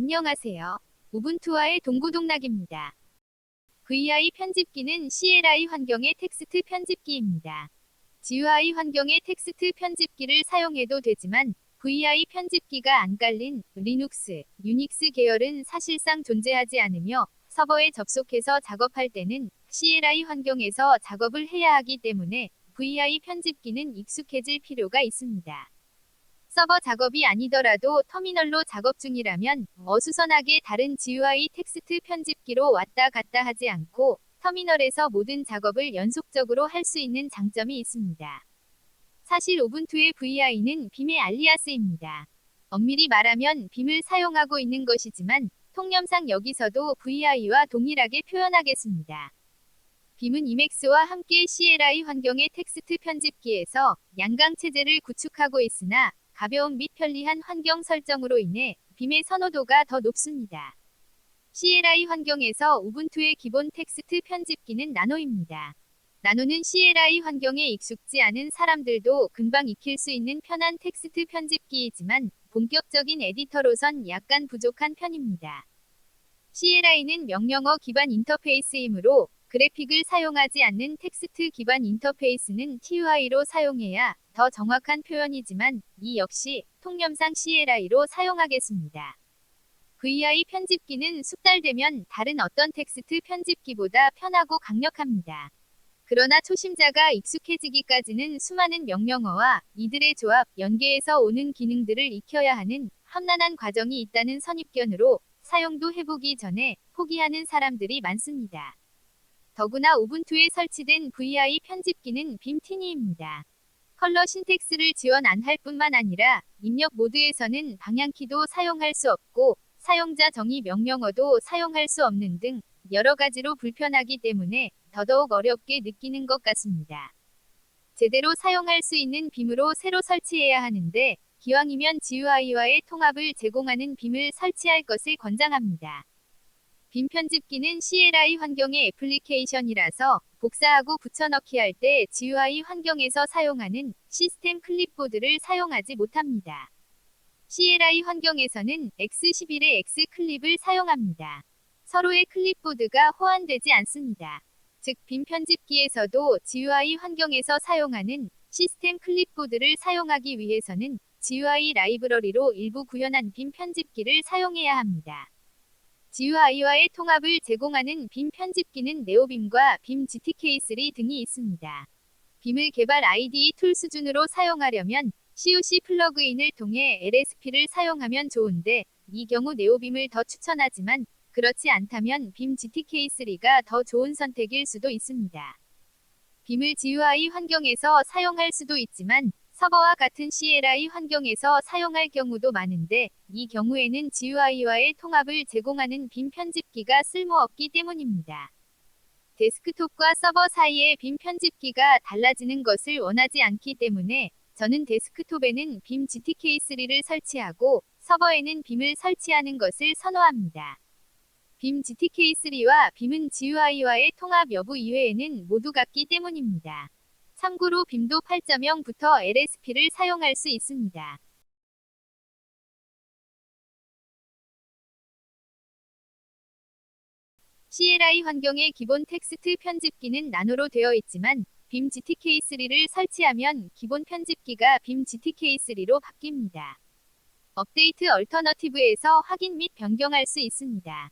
안녕하세요. 우분투와의 동고동락입니다. GUI 편집기는 CLI 환경의 텍스트 편집기입니다. GUI 환경의 텍스트 편집기를 사용해도 되지만 GUI 편집기가 안 깔린 리눅스, 유닉스 계열은 사실상 존재하지 않으며 서버에 접속해서 작업할 때는 CLI 환경에서 작업을 해야 하기 때문에 GUI 편집기는 익숙해질 필요가 있습니다. 서버 작업이 아니더라도 터미널로 작업 중이라면 어수선하게 다른 GUI 텍스트 편집기로 왔다 갔다 하지 않고 터미널에서 모든 작업을 연속적으로 할 수 있는 장점이 있습니다. 사실 우분투의 VI는 빔의 알리아스입니다. 엄밀히 말하면 빔을 사용하고 있는 것이지만 통념상 여기서도 VI와 동일하게 표현하겠습니다. 빔은 이맥스와 함께 CLI 환경의 텍스트 편집기에서 양강 체제를 구축하고 있으나 가벼운 및 편리한 환경 설정으로 인해 빔의 선호도가 더 높습니다. CLI 환경에서 우분투의 기본 텍스트 편집기는 나노입니다. 나노는 CLI 환경에 익숙지 않은 사람들도 금방 익힐 수 있는 편한 텍스트 편집기이지만 본격적인 에디터로선 약간 부족한 편입니다. CLI는 명령어 기반 인터페이스이므로 그래픽을 사용하지 않는 텍스트 기반 인터페이스는 TUI로 사용해야 더 정확한 표현이지만 이 역시 통념상 CLI로 사용하겠습니다. GUI 편집기는 숙달되면 다른 어떤 텍스트 편집기보다 편하고 강력합니다. 그러나 초심자가 익숙해지기까지는 수많은 명령어와 이들의 조합, 연계에서 오는 기능들을 익혀야 하는 험난한 과정이 있다는 선입견으로 사용도 해보기 전에 포기하는 사람들이 많습니다. 더구나 우분투에 설치된 VI 편집기는 빔티니입니다. 컬러 신텍스를 지원 안 할 뿐만 아니라 입력 모드에서는 방향키도 사용할 수 없고 사용자 정의 명령어도 사용할 수 없는 등 여러 가지로 불편하기 때문에 더더욱 어렵게 느끼는 것 같습니다. 제대로 사용할 수 있는 빔으로 새로 설치해야 하는데 기왕이면 GUI와의 통합을 제공하는 빔을 설치할 것을 권장합니다. 빔 편집기는 CLI 환경의 애플리케이션이라서 복사하고 붙여넣기 할 때 GUI 환경에서 사용하는 시스템 클립보드를 사용하지 못합니다. CLI 환경에서는 X11의 X 클립을 사용합니다. 서로의 클립보드가 호환되지 않습니다. 즉, 빔 편집기에서도 GUI 환경에서 사용하는 시스템 클립보드를 사용하기 위해서는 GUI 라이브러리로 일부 구현한 빔 편집기를 사용해야 합니다. GUI와의 통합을 제공하는 빔 편집기는 네오빔과 빔 GTK3 등이 있습니다. 빔을 개발 IDE 툴 수준으로 사용하려면 COC 플러그인을 통해 LSP를 사용하면 좋은데 이 경우 네오빔을 더 추천하지만 그렇지 않다면 빔 GTK3가 더 좋은 선택일 수도 있습니다. 빔을 GUI 환경에서 사용할 수도 있지만 서버와 같은 CLI 환경에서 사용할 경우도 많은데 이 경우에는 GUI와의 통합을 제공하는 빔 편집기가 쓸모없기 때문입니다. 데스크톱과 서버 사이의 빔 편집기가 달라지는 것을 원하지 않기 때문에 저는 데스크톱에는 빔 GTK3를 설치하고 서버에는 빔을 설치하는 것을 선호합니다. 빔 GTK3와 빔은 GUI와의 통합 여부 이외에는 모두 같기 때문입니다. 참고로 빔도 8.0부터 LSP를 사용할 수 있습니다. CLI 환경의 기본 텍스트 편집기는 나노로 되어 있지만 빔 GTK3를 설치하면 기본 편집기가 빔 GTK3로 바뀝니다. 업데이트 얼터너티브에서 확인 및 변경할 수 있습니다.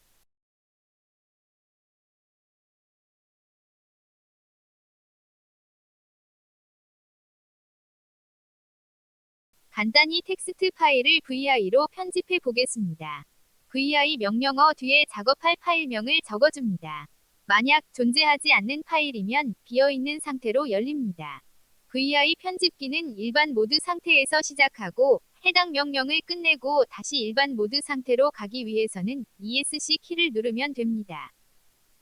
간단히 텍스트 파일을 VI로 편집해 보겠습니다. VI 명령어 뒤에 작업할 파일명을 적어줍니다. 만약 존재하지 않는 파일이면 비어있는 상태로 열립니다. VI 편집기는 일반 모드 상태에서 시작하고 해당 명령을 끝내고 다시 일반 모드 상태로 가기 위해서는 ESC 키를 누르면 됩니다.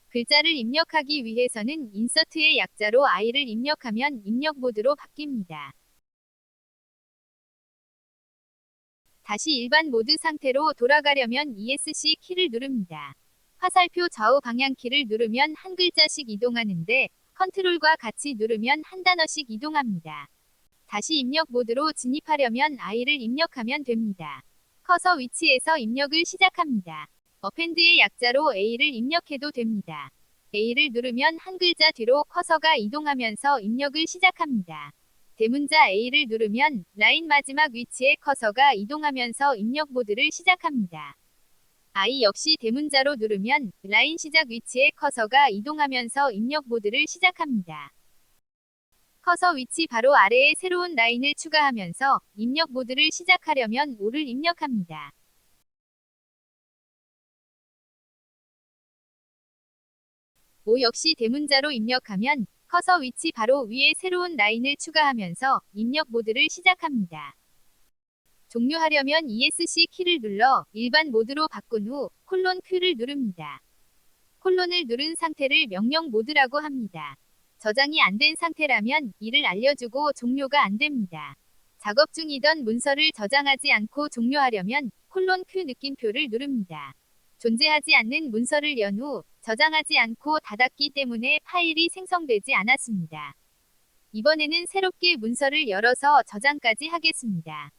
글자를 입력하기 위해서는 인서트의 약자로 I를 입력하면 입력 모드로 바뀝니다. 다시 일반 모드 상태로 돌아가려면 ESC 키를 누릅니다. 화살표 좌우 방향키를 누르면 한 글자씩 이동하는데 컨트롤과 같이 누르면 한 단어씩 이동합니다. 다시 입력 모드로 진입하려면 I를 입력하면 됩니다. 커서 위치에서 입력을 시작합니다. 어펜드의 약자로 A를 입력해도 됩니다. A를 누르면 한 글자 뒤로 커서가 이동하면서 입력을 시작합니다. 대문자 A를 누르면 라인 마지막 위치에 커서가 이동하면서 입력 모드를 시작합니다. I 역시 대문자로 누르면 라인 시작 위치에 커서가 이동하면서 입력 모드를 시작합니다. 커서 위치 바로 아래에 새로운 라인을 추가하면서 입력 모드를 시작하려면 5를 입력합니다. 5 역시 대문자로 입력하면 커서 위치 바로 위에 새로운 라인을 추가하면서 입력 모드를 시작합니다. 종료하려면 ESC 키를 눌러 일반 모드로 바꾼 후 콜론 Q를 누릅니다. 콜론을 누른 상태를 명령 모드라고 합니다. 저장이 안 된 상태라면 이를 알려주고 종료가 안 됩니다. 작업 중이던 문서를 저장하지 않고 종료하려면 콜론 Q 느낌표를 누릅니다. 존재하지 않는 문서를 연 후 저장하지 않고 닫았기 때문에 파일이 생성되지 않았습니다. 이번에는 새롭게 문서를 열어서 저장까지 하겠습니다.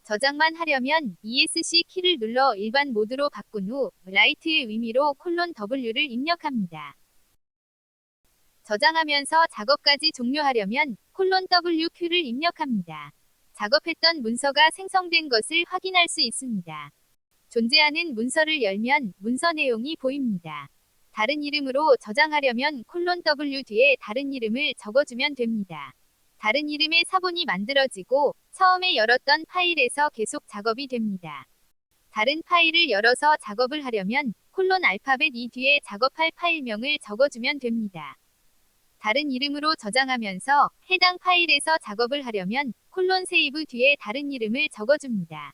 저장만 하려면 ESC 키를 눌러 일반 모드로 바꾼 후 라이트의 의미로 콜론 W를 입력합니다. 저장하면서 작업까지 종료하려면 콜론 WQ를 입력합니다. 작업했던 문서가 생성된 것을 확인할 수 있습니다. 존재하는 문서를 열면 문서 내용이 보입니다. 다른 이름으로 저장하려면 콜론 W 뒤에 다른 이름을 적어주면 됩니다. 다른 이름의 사본이 만들어지고 처음에 열었던 파일에서 계속 작업이 됩니다. 다른 파일을 열어서 작업을 하려면 콜론 알파벳 E 뒤에 작업할 파일명을 적어주면 됩니다. 다른 이름으로 저장하면서 해당 파일에서 작업을 하려면 콜론 세이브 뒤에 다른 이름을 적어줍니다.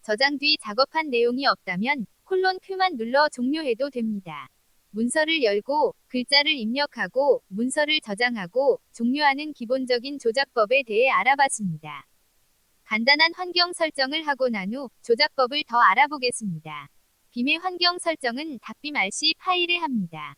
저장 뒤 작업한 내용이 없다면 콜론 Q만 눌러 종료해도 됩니다. 문서를 열고 글자를 입력하고 문서를 저장하고 종료하는 기본적인 조작법에 대해 알아봤습니다. 간단한 환경 설정을 하고 난 후 조작법을 더 알아보겠습니다. 빔의 환경 설정은 닭빔 RC 파일에 합니다.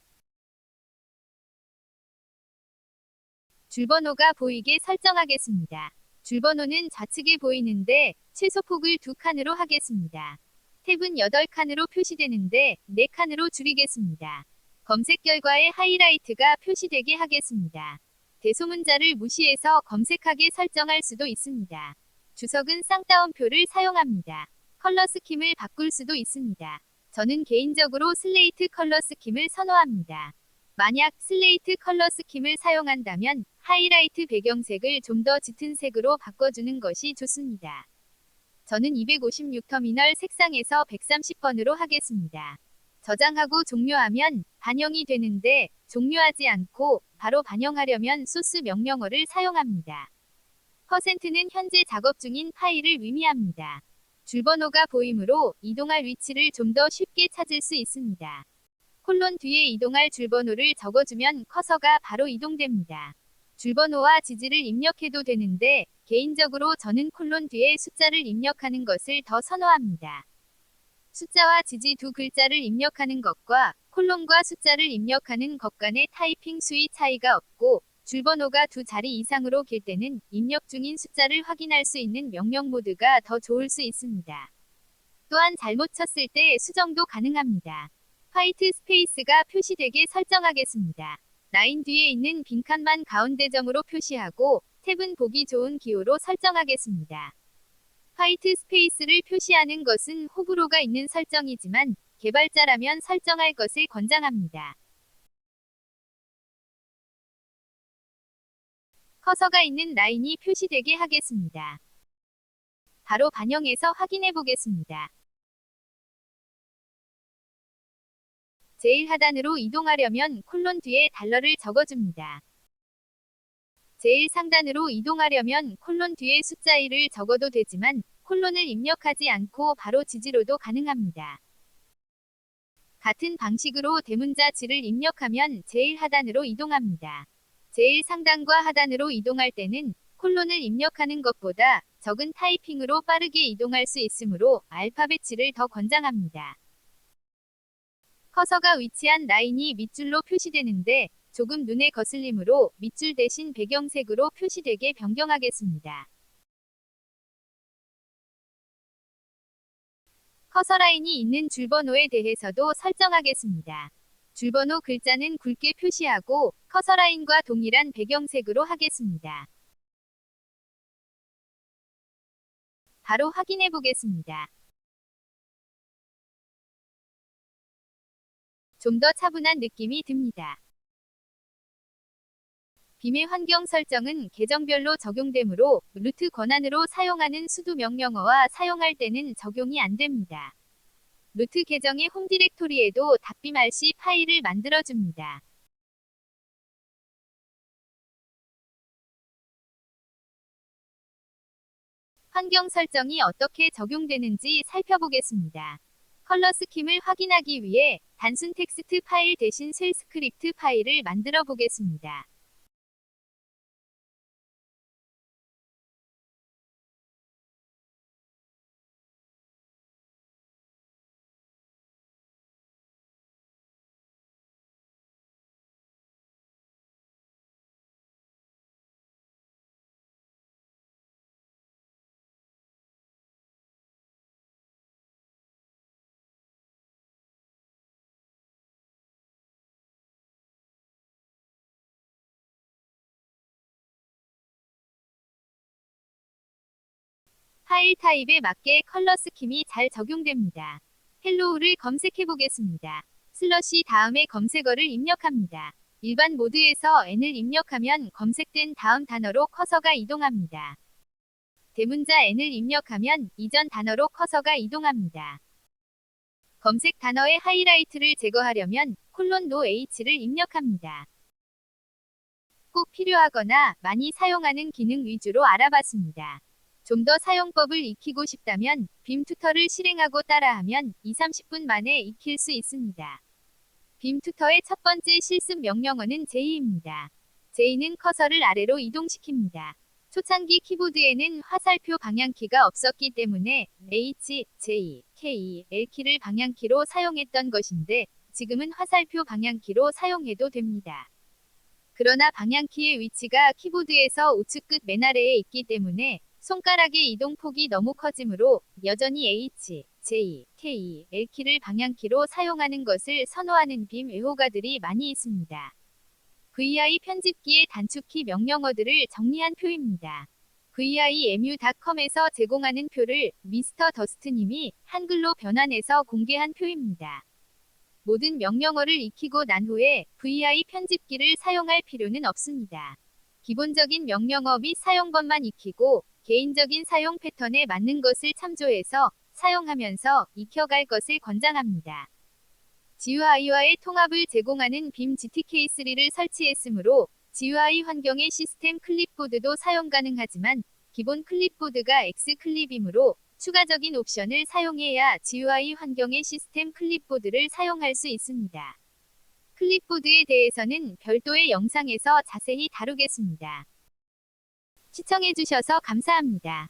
줄번호가 보이게 설정하겠습니다. 줄번호는 좌측에 보이는데 최소폭을 2칸으로 하겠습니다. 탭은 8칸으로 표시되는데 4칸으로 줄이겠습니다. 검색 결과에 하이라이트가 표시되게 하겠습니다. 대소문자를 무시해서 검색하게 설정할 수도 있습니다. 주석은 쌍따옴표를 사용합니다. 컬러 스킴을 바꿀 수도 있습니다. 저는 개인적으로 슬레이트 컬러 스킴을 선호합니다. 만약 슬레이트 컬러 스킴을 사용한다면 하이라이트 배경색을 좀 더 짙은 색으로 바꿔주는 것이 좋습니다. 저는 256 터미널 색상에서 130번으로 하겠습니다. 저장하고 종료하면 반영이 되는데 종료하지 않고 바로 반영하려면 소스 명령어를 사용합니다. %는 현재 작업 중인 파일을 의미합니다. 줄번호가 보이므로 이동할 위치를 좀 더 쉽게 찾을 수 있습니다. 콜론 뒤에 이동할 줄번호를 적어주면 커서가 바로 이동됩니다. 줄번호와 지지를 입력해도 되는데 개인적으로 저는 콜론 뒤에 숫자를 입력하는 것을 더 선호합니다. 숫자와 지지 두 글자를 입력하는 것과 콜론과 숫자를 입력하는 것 간의 타이핑 수위 차이가 없고 줄번호가 2자리 이상으로 길 때는 입력 중인 숫자를 확인할 수 있는 명령 모드가 더 좋을 수 있습니다. 또한 잘못 쳤을 때 수정도 가능합니다. 화이트 스페이스가 표시되게 설정하겠습니다. 라인 뒤에 있는 빈칸만 가운데 점으로 표시하고 탭은 보기 좋은 기호로 설정하겠습니다. 화이트 스페이스를 표시하는 것은 호불호가 있는 설정이지만 개발자라면 설정할 것을 권장합니다. 커서가 있는 라인이 표시되게 하겠습니다. 바로 반영해서 확인해 보겠습니다. 제일 하단으로 이동하려면 콜론 뒤에 달러를 적어줍니다. 제일 상단으로 이동하려면 콜론 뒤에 숫자 1을 적어도 되지만 콜론을 입력하지 않고 바로 지지로도 가능합니다. 같은 방식으로 대문자 지를 입력하면 제일 하단으로 이동합니다. 제일 상단과 하단으로 이동할 때는 콜론을 입력하는 것보다 적은 타이핑으로 빠르게 이동할 수 있으므로 알파벳 지를 더 권장합니다. 커서가 위치한 라인이 밑줄로 표시되는데 조금 눈에 거슬리므로 밑줄 대신 배경색으로 표시되게 변경하겠습니다. 커서 라인이 있는 줄번호에 대해서도 설정하겠습니다. 줄번호 글자는 굵게 표시하고 커서 라인과 동일한 배경색으로 하겠습니다. 바로 확인해 보겠습니다. 좀 더 차분한 느낌이 듭니다. 빔의 환경 설정은 계정별로 적용되므로 루트 권한으로 사용하는 수도 명령어와 사용할 때는 적용이 안 됩니다. 루트 계정의 홈 디렉토리에도 닷빔 RC 파일을 만들어줍니다. 환경 설정이 어떻게 적용되는지 살펴보겠습니다. 컬러 스킴을 확인하기 위해 단순 텍스트 파일 대신 쉘 스크립트 파일을 만들어 보겠습니다. 파일 타입에 맞게 컬러 스킴이 잘 적용됩니다. 헬로우를 검색해 보겠습니다. 슬러시 다음에 검색어를 입력합니다. 일반 모드에서 n을 입력하면 검색된 다음 단어로 커서가 이동합니다. 대문자 n을 입력하면 이전 단어로 커서가 이동합니다. 검색 단어의 하이라이트를 제거하려면 콜론-노 h를 입력합니다. 꼭 필요하거나 많이 사용하는 기능 위주로 알아봤습니다. 좀 더 사용법을 익히고 싶다면 빔 튜터를 실행하고 따라하면 2-30분 만에 익힐 수 있습니다. 빔 튜터의 첫 번째 실습 명령어는 J입니다. J는 커서를 아래로 이동시킵니다. 초창기 키보드에는 화살표 방향키가 없었기 때문에 H, J, K, L키를 방향키로 사용했던 것인데 지금은 화살표 방향키로 사용해도 됩니다. 그러나 방향키의 위치가 키보드에서 우측 끝 맨 아래에 있기 때문에 손가락의 이동폭이 너무 커지므로 여전히 H, J, K, L키를 방향키로 사용하는 것을 선호하는 빔 애호가들이 많이 있습니다. VI 편집기의 단축키 명령어들을 정리한 표입니다. VIMU.com에서 제공하는 표를 미스터 더스트님이 한글로 변환해서 공개한 표입니다. 모든 명령어를 익히고 난 후에 VI 편집기를 사용할 필요는 없습니다. 기본적인 명령어 및 사용법만 익히고 개인적인 사용 패턴에 맞는 것을 참조해서 사용하면서 익혀갈 것을 권장합니다. GUI와의 통합을 제공하는 빔 GTK3를 설치했으므로 GUI 환경의 시스템 클립보드도 사용 가능하지만 기본 클립보드가 X클립이므로 추가적인 옵션을 사용해야 GUI 환경의 시스템 클립보드를 사용할 수 있습니다. 클립보드에 대해서는 별도의 영상에서 자세히 다루겠습니다. 시청해주셔서 감사합니다.